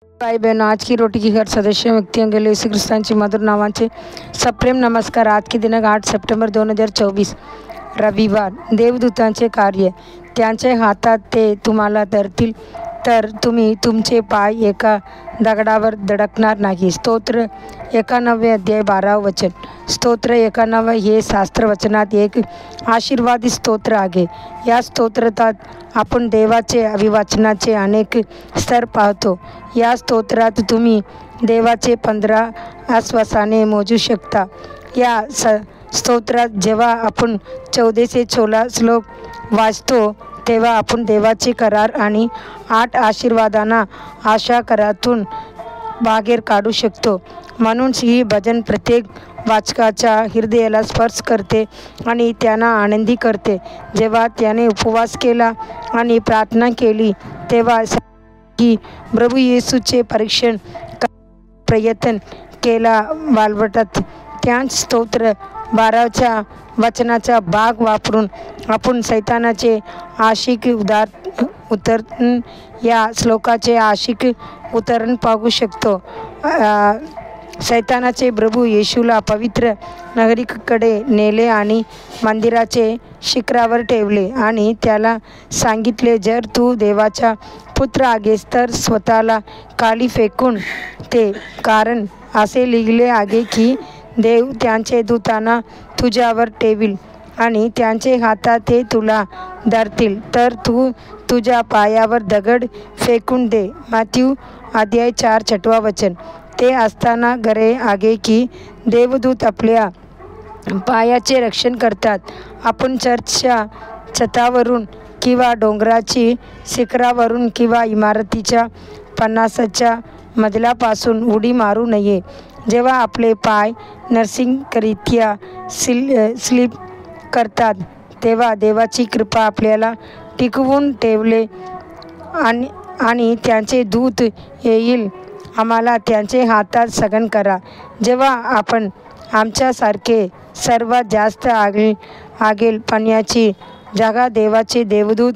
भाई बहनों, आज की रोटी की हर सदस्य व्यक्तियों के लिए यीशु ख्रिस्तांची मधुर नावांचे सप्रेम नमस्कार। आज की दिनांक 8 सप्टेंबर 2024 रविवार। देवदूतांचे कार्य। त्यांचे हातात ते तुम्हाला धरतील तर तुम्ही तुमचे पाय एका दगडावर धडकणार नाही। स्तोत्र 91 अध्याय 12 वचन। स्तोत्र 91 हे शास्त्रवचनात एक आशीर्वादित स्तोत्र आहे। या स्तोत्रात आपण देवाचे अभिवाचनाचे अनेक स्तर पाहतो। या स्तोत्रात तुम्ही देवाचे 15 आश्वासने मोजू शकता। या स्तोत्रात जेव्हा आपण 14 श्लोक वाचतो तेव्हा आपण देवाचे करार आणि 8 आशीर्वादांना आशा करारातून बाहेर काढू शकतो। म्हणून ही भजन प्रत्येक वाचकाच्या हृदयाला स्पर्श करते आणि त्यांना आनंदी करते। जेव्हा त्याने उपवास केला आणि प्रार्थना केली तेव्हा की प्रभू येशूचे परीक्षण प्रयत्न केला वालवटात। त्या स्तोत्र 12च्या वचनाचा भाग वापरून आपण सैतानाचे आशिक उतरण या श्लोकाचे आशिक उतरण पाहू शकतो। सैतानाचे प्रभू येशूला पवित्र नगरीकडे नेले आणि मंदिराचे शिखरावर ठेवले आणि त्याला सांगितले, जर तू देवाचा पुत्र आहेस तर स्वतःला खाली फेकून दे, कारण असे लिहिले आहे की देव त्यांचे दूतांना तुझ्यावर ठेवील आणि त्यांचे हातात ते तुला धरतील तर तू तुझ्या पायावर दगड फेकून दे। मत्ती अध्याय 4 6 वचन। ते असताना घरे आहे की देवदूत आपल्या पायाचे रक्षण करतात। आपण चर्चच्या छतावरून किंवा डोंगराची शिखरावरून किंवा इमारतीच्या 50च्या मजल्यापासून उडी मारू नये। जेव्हा आपले पाय नैसर्गिकरित्या स्लिप करतात तेव्हा देवाची कृपा आपल्याला टिकवून ठेवले आणि त्यांचे दूत येईल आम्हाला त्यांचे हातात संगण करा। जेव्हा आपण आमच्यासारखे सर्वात जास्त आगेलपणाची जागा देवाचे देवदूत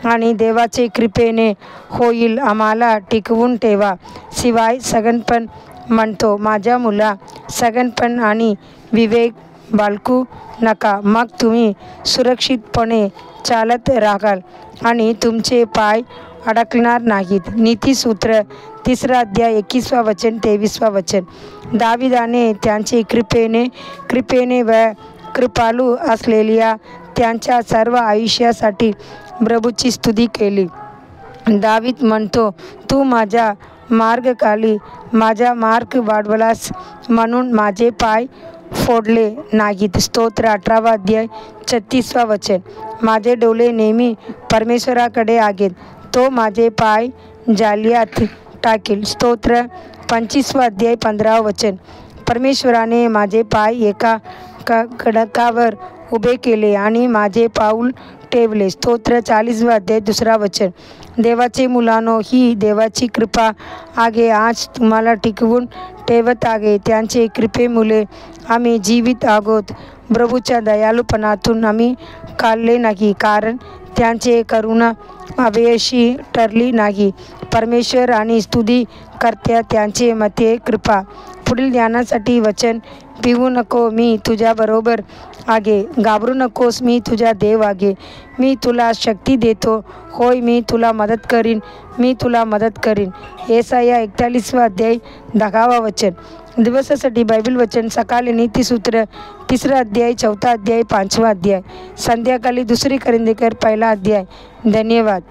आणि देवाचे कृपेने होईल आम्हाला टिकवून ठेवा। शिवाय संगणपण म्हणतो, माझ्या मुला संगणपण आणि विवेक बाळगू नका, मग तुम्ही सुरक्षितपणे चालत राहाल आणि तुमचे पाय अडकणार नाहीत। नीतिसूत्र 3 अध्याय 21 वचन 23 वचन। दाविदाने त्यांचे कृपेने व कृपाळू असलेल्या त्यांच्या सर्व आयुष्यासाठी प्रभूची स्तुती केली। दावीद म्हणतो, तू माझ्या मार्गाखाली माझा मार्ग वाढवलास म्हणून माझे पाय फोडले नाहीत। स्तोत्र 18 अध्याय 36 वचन। माझे डोळे नेहमी परमेश्वराकडे आहेत, तो माझे पाय जाळ्यात टाकेल। स्तोत्र 25 अध्याय 15 वचन। परमेश्वराने माझे पाय एका खडकावर उभे केले आणि माझे पाऊल ठेवले। स्तोत्र 40 अध्याय 2 वचन। देवाचे मुलांनो, ही देवाची कृपा आहे, आज तुम्हाला टिकवून ठेवत आहे। त्यांचे कृपेमुळे आम्ही जीवित आहोत। प्रभूच्या दयाळूपणातून आम्ही काढले नाही, कारण त्यांचे करुणा अपयशी ठरली नाही। परमेश्वर आणि स्तुती करत्या त्यांचे मते कृपा। पुढील ध्यानासाठी वचन। भिवू नको, मी तुझ्याबरोबर आहे। घाबरू नकोस, मी तुझा देव आहे। मी तुला शक्ती देतो, होय मी तुला मदत करीन, मी तुला मदत करीन। येसाया 41 अध्याय 10 वचन। दिवसासाठी बायबल वचन। सकाळी नीतिसूत्र 3 अध्याय 4 अध्याय 5 अध्याय। संध्याकाळी 2 कोरिंथीकर 1 अध्याय। धन्यवाद।